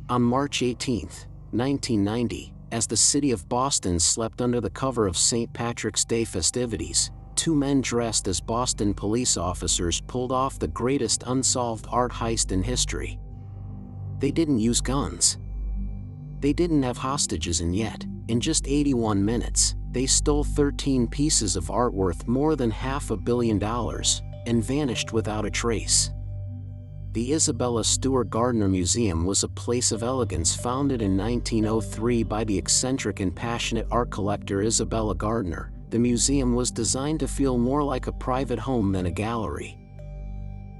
On March 18, 1990, as the city of Boston slept under the cover of St. Patrick's Day festivities, two men dressed as Boston police officers pulled off the greatest unsolved art heist in history. They didn't use guns. They didn't have hostages, and yet, in just 81 minutes, they stole 13 pieces of art worth more than $500 million and vanished without a trace. The Isabella Stewart Gardner Museum was a place of elegance founded in 1903 by the eccentric and passionate art collector Isabella Gardner. The museum was designed to feel more like a private home than a gallery.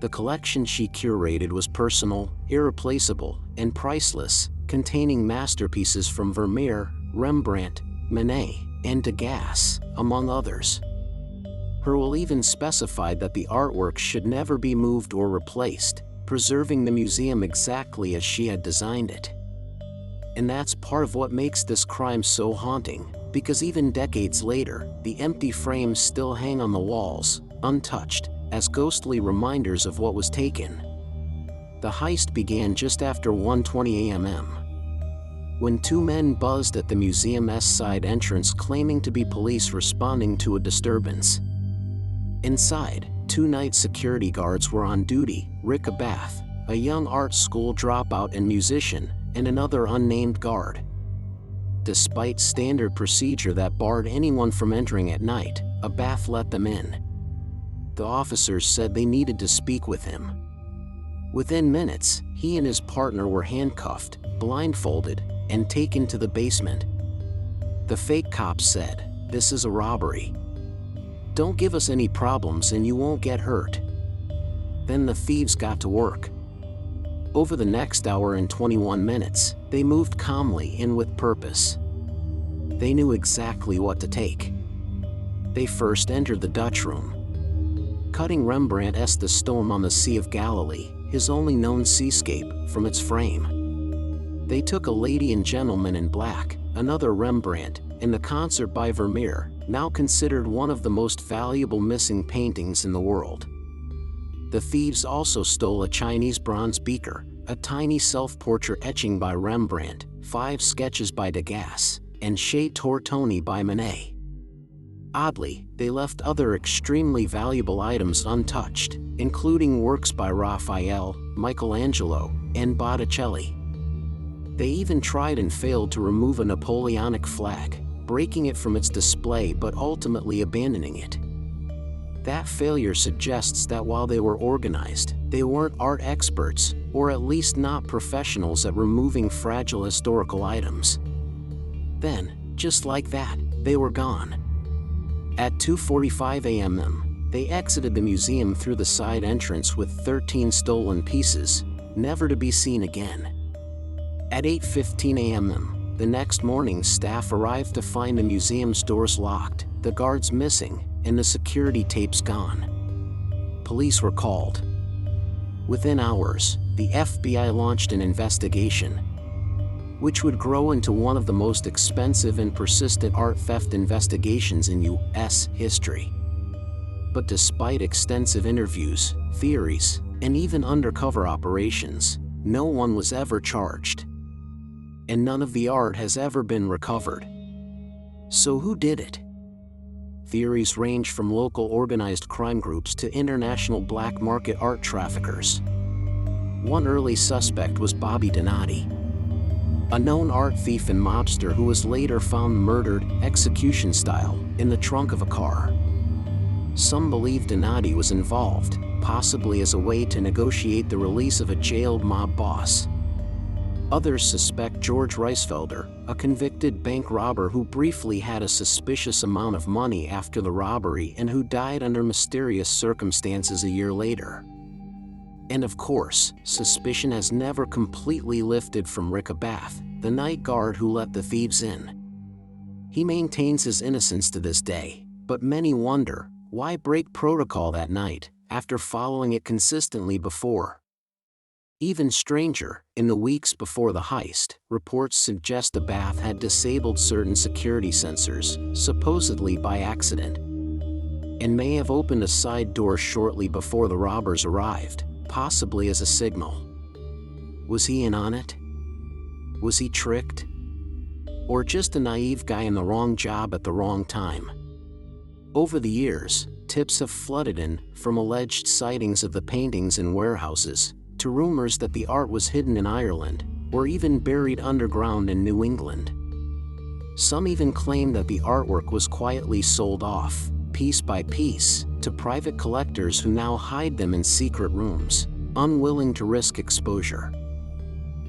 The collection she curated was personal, irreplaceable, and priceless, containing masterpieces from Vermeer, Rembrandt, Manet, and Degas, among others. Her will even specified that the artwork should never be moved or replaced, preserving the museum exactly as she had designed it. And that's part of what makes this crime so haunting, because even decades later, the empty frames still hang on the walls, untouched, as ghostly reminders of what was taken. The heist began just after 1:20 a.m. when two men buzzed at the museum's side entrance claiming to be police responding to a disturbance. Inside, two night security guards were on duty: Rick Abath, a young art school dropout and musician, and another unnamed guard. Despite standard procedure that barred anyone from entering at night, Abath let them in. The officers said they needed to speak with him. Within minutes, he and his partner were handcuffed, blindfolded, and taken to the basement. The fake cops said, "This is a robbery. Don't give us any problems and you won't get hurt." Then the thieves got to work. Over the next hour and 21 minutes, they moved calmly and with purpose. They knew exactly what to take. They first entered the Dutch room. Cutting Rembrandt's The Storm on the Sea of Galilee, his only known seascape, from its frame. They took A Lady and Gentleman in Black, another Rembrandt, and The Concert by Vermeer, now considered one of the most valuable missing paintings in the world. The thieves also stole a Chinese bronze beaker, a tiny self-portrait etching by Rembrandt, 5 sketches by Degas, and Chez Tortoni by Manet. Oddly, they left other extremely valuable items untouched, including works by Raphael, Michelangelo, and Botticelli. They even tried and failed to remove a Napoleonic flag, breaking it from its display but ultimately abandoning it. That failure suggests that while they were organized, they weren't art experts, or at least not professionals at removing fragile historical items. Then, just like that, they were gone. At 2:45 a.m., they exited the museum through the side entrance with 13 stolen pieces, never to be seen again. At 8:15 a.m., the next morning, staff arrived to find the museum's doors locked, the guards missing, and the security tapes gone. Police were called. Within hours, the FBI launched an investigation, which would grow into one of the most expensive and persistent art theft investigations in U.S. history. But despite extensive interviews, theories, and even undercover operations, no one was ever charged. And none of the art has ever been recovered. So who did it? Theories range from local organized crime groups to international black market art traffickers. One early suspect was Bobby Donati, a known art thief and mobster who was later found murdered, execution style, in the trunk of a car. Some believe Donati was involved, possibly as a way to negotiate the release of a jailed mob boss. Others suspect George Reisfelder, a convicted bank robber who briefly had a suspicious amount of money after the robbery and who died under mysterious circumstances a year later. And of course, suspicion has never completely lifted from Rick Abath, the night guard who let the thieves in. He maintains his innocence to this day, but many wonder, why break protocol that night, after following it consistently before? Even stranger, in the weeks before the heist, reports suggest Abath had disabled certain security sensors, supposedly by accident, and may have opened a side door shortly before the robbers arrived, possibly as a signal. Was he in on it? Was he tricked? Or just a naive guy in the wrong job at the wrong time? Over the years, tips have flooded in, from alleged sightings of the paintings in warehouses, to rumors that the art was hidden in Ireland, or even buried underground in New England. Some even claim that the artwork was quietly sold off, piece by piece, to private collectors who now hide them in secret rooms, unwilling to risk exposure.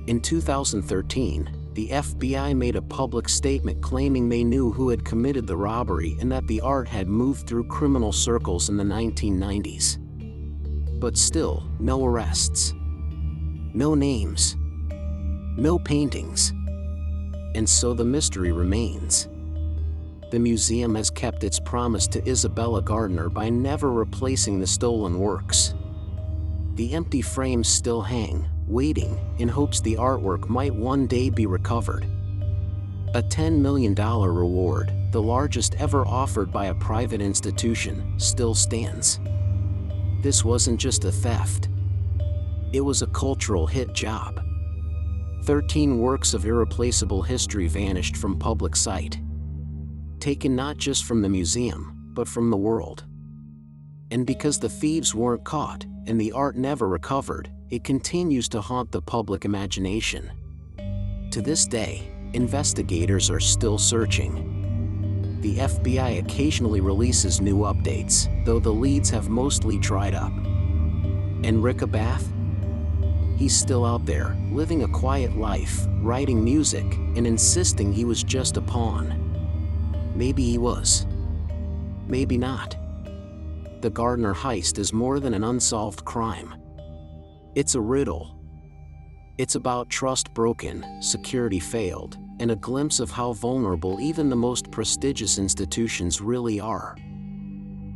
In 2013, the FBI made a public statement claiming they knew who had committed the robbery and that the art had moved through criminal circles in the 1990s. But still, no arrests. No names. No paintings. And so the mystery remains. The museum has kept its promise to Isabella Gardner by never replacing the stolen works. The empty frames still hang, waiting, in hopes the artwork might one day be recovered. A $10 million reward, the largest ever offered by a private institution, still stands. This wasn't just a theft. It was a cultural hit job. 13 works of irreplaceable history vanished from public sight. Taken not just from the museum, but from the world. And because the thieves weren't caught, and the art never recovered, it continues to haunt the public imagination. To this day, investigators are still searching. The FBI occasionally releases new updates, though the leads have mostly dried up. And Rick Abath? He's still out there, living a quiet life, writing music, and insisting he was just a pawn. Maybe he was. Maybe not. The Gardner heist is more than an unsolved crime. It's a riddle. It's about trust broken, security failed, and a glimpse of how vulnerable even the most prestigious institutions really are.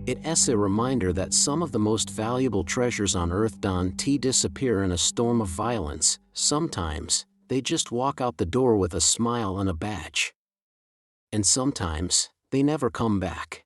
It's a reminder that some of the most valuable treasures on earth don't disappear in a storm of violence. Sometimes, they just walk out the door with a smile and a badge. And sometimes, they never come back.